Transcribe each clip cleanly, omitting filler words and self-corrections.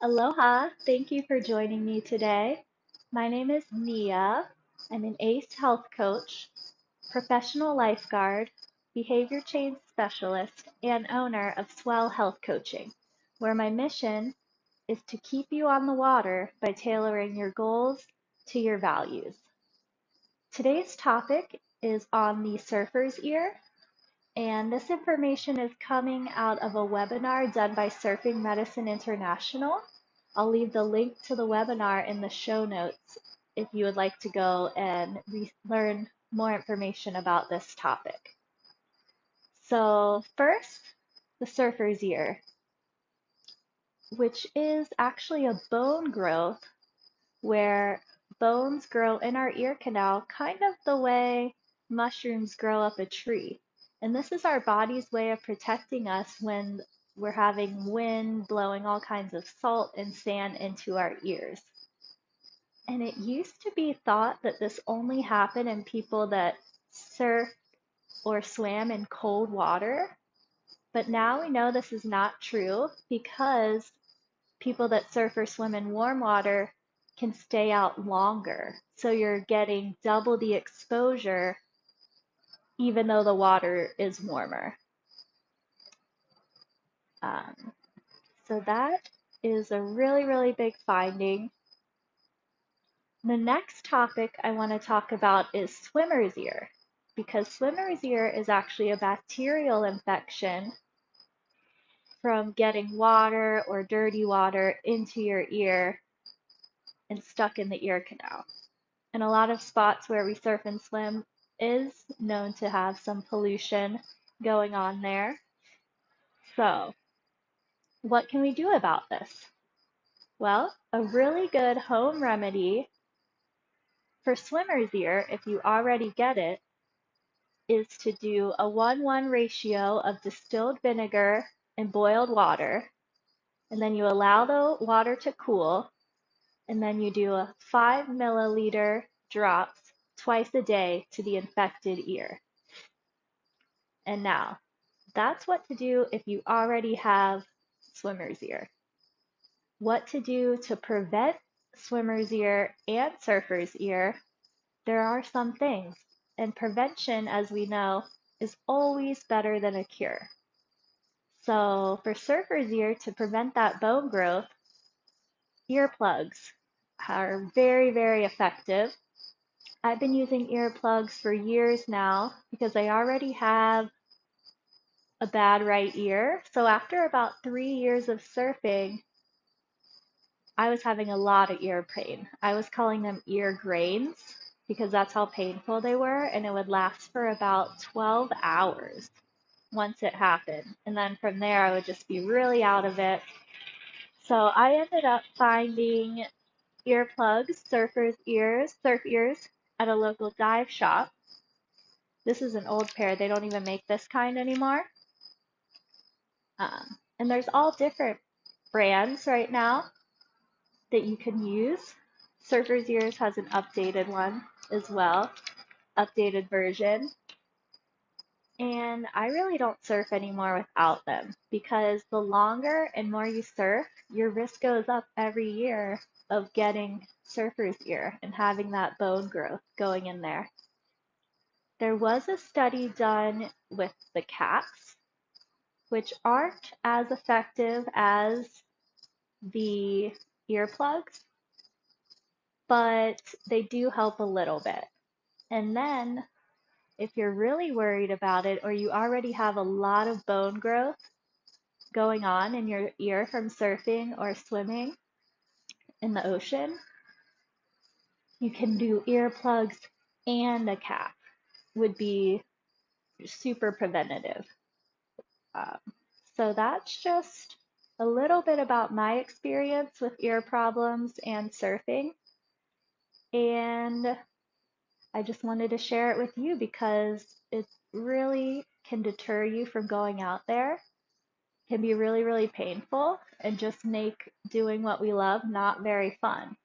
Aloha, thank you for joining me today. My name is Nia. I'm an ACE health coach, professional lifeguard, behavior change specialist, and owner of Swell Health Coaching, where my mission is to keep you on the water by tailoring your goals to your values. Today's topic is on the surfer's ear, and this information is coming out of a webinar done by Surfing Medicine International. I'll leave the link to the webinar in the show notes if you would like to go and learn more information about this topic. So first, the surfer's ear, which is actually a bone growth where bones grow in our ear canal, kind of the way mushrooms grow up a tree. And this is our body's way of protecting us when we're having wind blowing all kinds of salt and sand into our ears. And it used to be thought that this only happened in people that surf or swam in cold water. But now we know this is not true because people that surf or swim in warm water can stay out longer. So you're getting double the exposure even though the water is warmer. Um, so that is a really, really big finding. The next topic I want to talk about is swimmer's ear, because swimmer's ear is actually a bacterial infection from getting water or dirty water into your ear and stuck in the ear canal. And a lot of spots where we surf and swim is known to have some pollution going on there. So, what can we do about this? Well, a really good home remedy for swimmer's ear, if you already get it, is to do a 1:1 ratio of distilled vinegar and boiled water, and then you allow the water to cool, and then you do a 5 milliliter drops twice a day to the infected ear. And now, that's what to do if you already have swimmer's ear. What to do to prevent swimmer's ear and surfer's ear? There are some things, and prevention, as we know, is always better than a cure. So for surfer's ear, to prevent that bone growth, earplugs are very, very effective. I've been using earplugs for years now because I already have a bad right ear. So after about 3 years of surfing, I was having a lot of ear pain. I was calling them ear grains because that's how painful they were, and it would last for about 12 hours once it happened. And then from there, I would just be really out of it. So I ended up finding earplugs, surf ears, at a local dive shop. This is an old pair. They don't even make this kind anymore. And there's all different brands right now that you can use. Surfer's Ears has an updated one as well, updated version. And I really don't surf anymore without them because the longer and more you surf, your risk goes up every year of getting surfer's ear and having that bone growth going in there. There was a study done with the cats, which aren't as effective as the earplugs, but they do help a little bit. And then if you're really worried about it or you already have a lot of bone growth going on in your ear from surfing or swimming in the ocean, you can do earplugs and a cap would be super preventative. Um, so that's just a little bit about my experience with ear problems and surfing. And I just wanted to share it with you because it really can deter you from going out there, can be really, really painful, and just make doing what we love not very fun.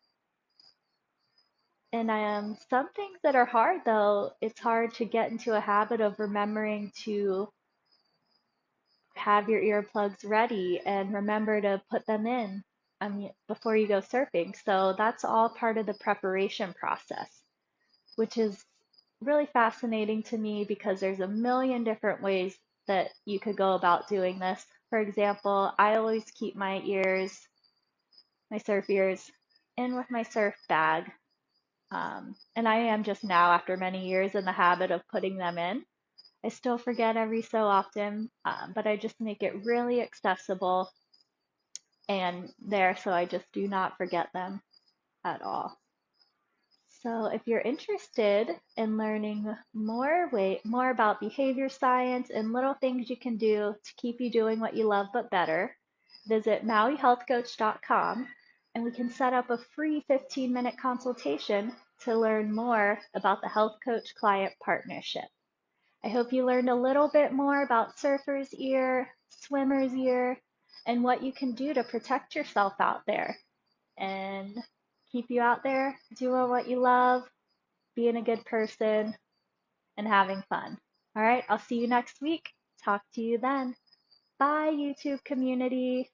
And some things that are hard though, it's hard to get into a habit of remembering to have your earplugs ready and remember to put them in before you go surfing. So that's all part of the preparation process, which is really fascinating to me because there's a million different ways that you could go about doing this. For example, I always keep my surf ears, in with my surf bag. And I am just now, after many years, in the habit of putting them in. I still forget every so often, but I just make it really accessible and there so I just do not forget them at all. So if you're interested in learning more about behavior science and little things you can do to keep you doing what you love but better, visit mauihealthcoach.com and we can set up a free 15-minute consultation to learn more about the Health Coach Client Partnership. I hope you learned a little bit more about surfer's ear, swimmer's ear, and what you can do to protect yourself out there and keep you out there doing what you love, being a good person, and having fun. All right, I'll see you next week. Talk to you then. Bye, YouTube community.